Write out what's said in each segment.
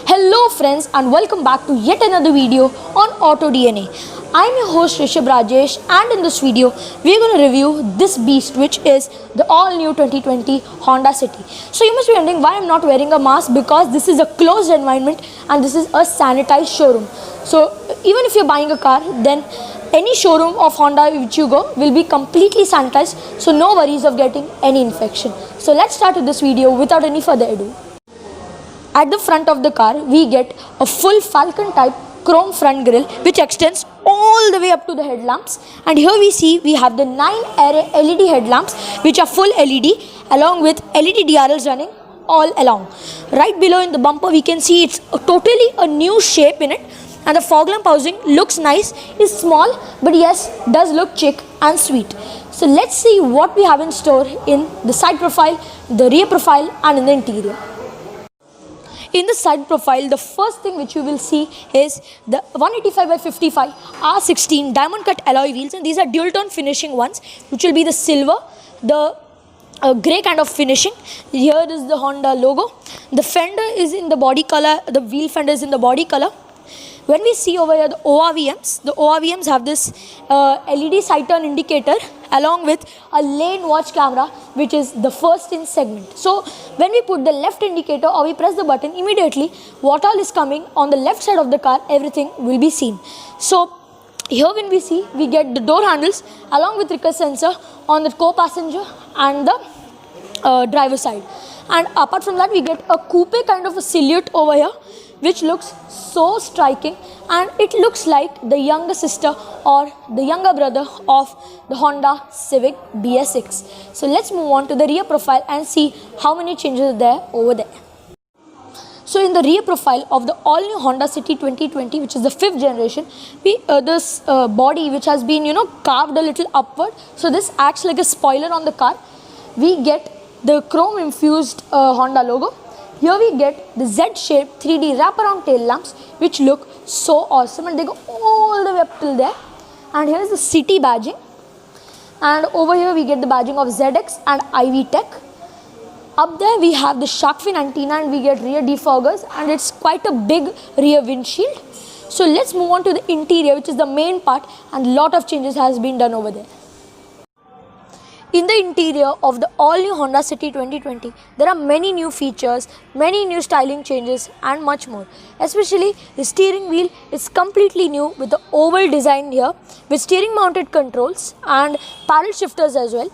Hello friends and welcome back to yet another video on Auto DNA. I am your host Rishabh Rajesh, and in this video we are going to review this beast, which is the all new 2020 Honda City. So you must be wondering why I am not wearing a mask, because this is a closed environment and this is a sanitized showroom. So even if you are buying a car, then any showroom of Honda which you go will be completely sanitized, so no worries of getting any infection. So let's start with this video without any further ado. At the front of the car, we get a full Falcon type chrome front grille which extends all the way up to the headlamps, and here we see we have the 9 array LED headlamps which are full LED along with LED DRLs running all along. Right below in the bumper we can see it's totally a new shape in it, and the fog lamp housing looks nice, is small but yes, does look chic and sweet. So let's see what we have in store in the side profile, the rear profile and in the interior. In the side profile, the first thing which you will see is the 185/55 R16 diamond cut alloy wheels, and these are dual tone finishing ones, which will be the silver, the grey kind of finishing. Here is the Honda logo. The fender is in the body color, the wheel fender is in the body color. When we see over here the ORVMs have this LED side turn indicator along with a lane watch camera, which is the first in segment. So when we put the left indicator or we press the button, immediately what all is coming on the left side of the car, everything will be seen. So here when we see, we get the door handles along with rear sensor on the co-passenger and the driver side. And apart from that, we get a coupe kind of a silhouette over here, which looks so striking, and it looks like the younger sister or the younger brother of the Honda Civic BS6. So let's move on to the rear profile and see how many changes are there over there. So in the rear profile of the all new Honda City 2020, which is the 5th generation, this body which has been carved a little upward, so this acts like a spoiler on the car. We get the chrome infused Honda logo. Here we get the Z-shaped 3D wraparound tail lamps, which look so awesome, and they go all the way up till there. And here is the city badging, and over here we get the badging of ZX and IV Tech. Up there we have the shark fin antenna, and we get rear defoggers, and it's quite a big rear windshield. So let's move on to the interior, which is the main part, and lot of changes has been done over there. In the interior of the all-new Honda City 2020, there are many new features, many new styling changes and much more. Especially the steering wheel is completely new with the oval design here with steering mounted controls and paddle shifters as well.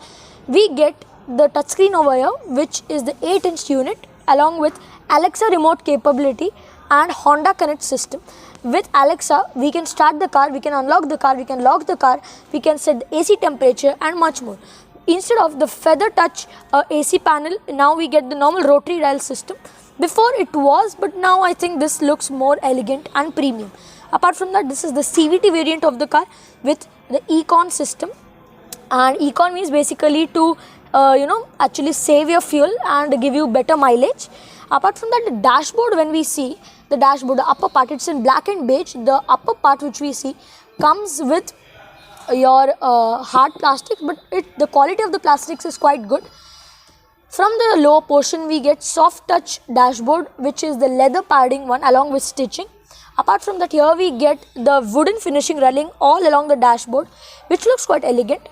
We get the touchscreen over here, which is the 8-inch unit along with Alexa remote capability and Honda Connect system. With Alexa, we can start the car, we can unlock the car, we can lock the car, we can set the AC temperature and much more. Instead of the feather touch AC panel, now we get the normal rotary dial system. Before it was, but now I think this looks more elegant and premium. Apart from that, this is the CVT variant of the car with the Econ system, and Econ means basically to actually save your fuel and give you better mileage. Apart from that, the dashboard, when we see the dashboard, the upper part, it's in black and beige. The upper part which we see comes with your hard plastic, but the quality of the plastics is quite good. From the lower portion we get soft touch dashboard, which is the leather padding one along with stitching. Apart from that, here we get the wooden finishing railing all along the dashboard, which looks quite elegant.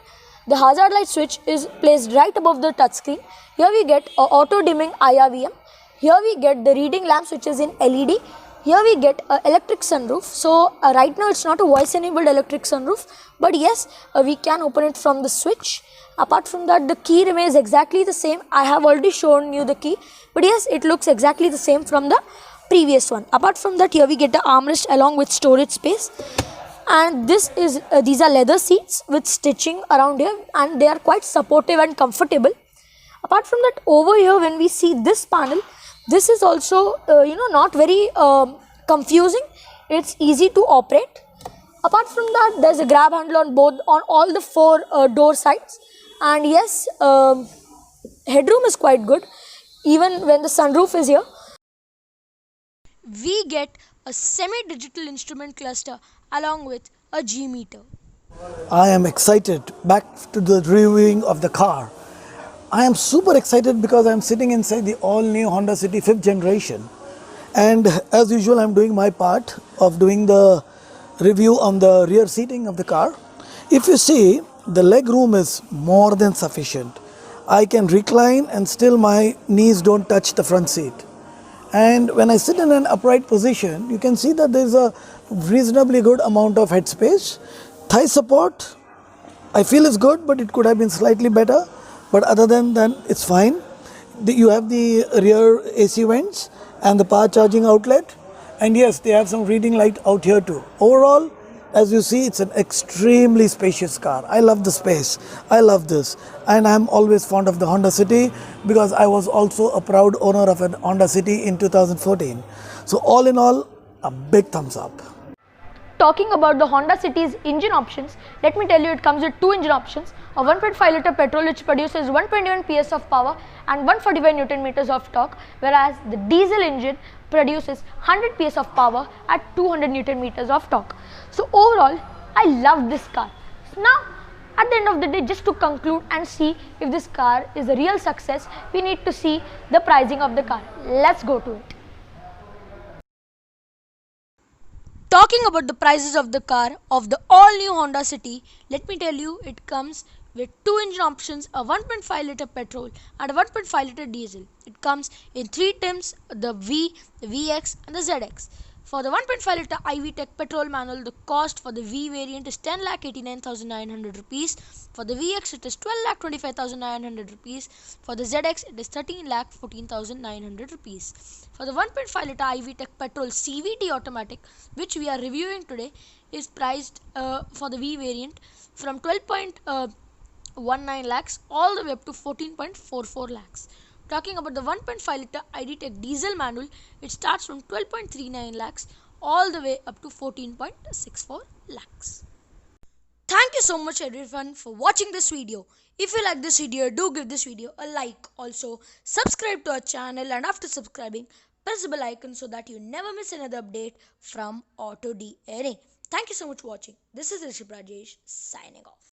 The hazard light switch is placed right above the touchscreen. Here we get a auto dimming IRVM. Here we get the reading lamps, which is in LED. Here we get an electric sunroof. So right now it's not a voice enabled electric sunroof, but yes, we can open it from the switch. Apart from that, the key remains exactly the same. I have already shown you the key, but yes, it looks exactly the same from the previous one. Apart from that, here we get the armrest along with storage space, and these are leather seats with stitching around here, and they are quite supportive and comfortable. Apart from that, over here when we see this panel, this is also not very confusing. It's easy to operate. Apart from that, there's a grab handle on all the four door sides, and yes, headroom is quite good. Even when the sunroof is here, we get a semi-digital instrument cluster along with a G meter. I am excited. Back to the reviewing of the car. I am super excited because I am sitting inside the all new Honda City 5th generation. And as usual, I'm doing my part of doing the review on the rear seating of the car. If you see, the leg room is more than sufficient. I can recline and still my knees don't touch the front seat. And when I sit in an upright position, you can see that there's a reasonably good amount of headspace. Thigh support, I feel is good, but it could have been slightly better. But other than that, it's fine. You have the rear AC vents and the power charging outlet. And yes, they have some reading light out here too. Overall, as you see, it's an extremely spacious car. I love the space. I love this. And I'm always fond of the Honda City because I was also a proud owner of an Honda City in 2014. So all in all, a big thumbs up. Talking about the Honda City's engine options, let me tell you it comes with two engine options. A 1.5 liter petrol which produces 121 PS of power and 145 Newton meters of torque, whereas the diesel engine produces 100 PS of power at 200 Newton meters of torque. So overall, I love this car. So now, at the end of the day, just to conclude and see if this car is a real success, we need to see the pricing of the car. Let's go to it. Talking about the prices of the car of the all new Honda City, let me tell you it comes with two engine options, a 1.5 liter petrol and a 1.5 liter diesel. It comes in three trims, the V, the VX and the ZX. For the 1.5 liter IV Tech petrol manual, the cost for the V variant is 10,89,900 rupees. For the VX, it is 12,25,900 rupees. For the ZX, it is 13,14,900 rupees. For the 1.5 liter IV Tech petrol CVT automatic, which we are reviewing today, is priced for the V variant from 12.19 lakhs all the way up to 14.44 lakhs. Talking about the 1.5 liter ID Tech diesel manual, it starts from 12.39 lakhs all the way up to 14.64 lakhs. Thank you so much everyone for watching this video. If you like this video, do give this video a like. Also, subscribe to our channel, and after subscribing, press the bell icon so that you never miss another update from Auto DNA. Thank you so much for watching. This is Rishabh Rajesh signing off.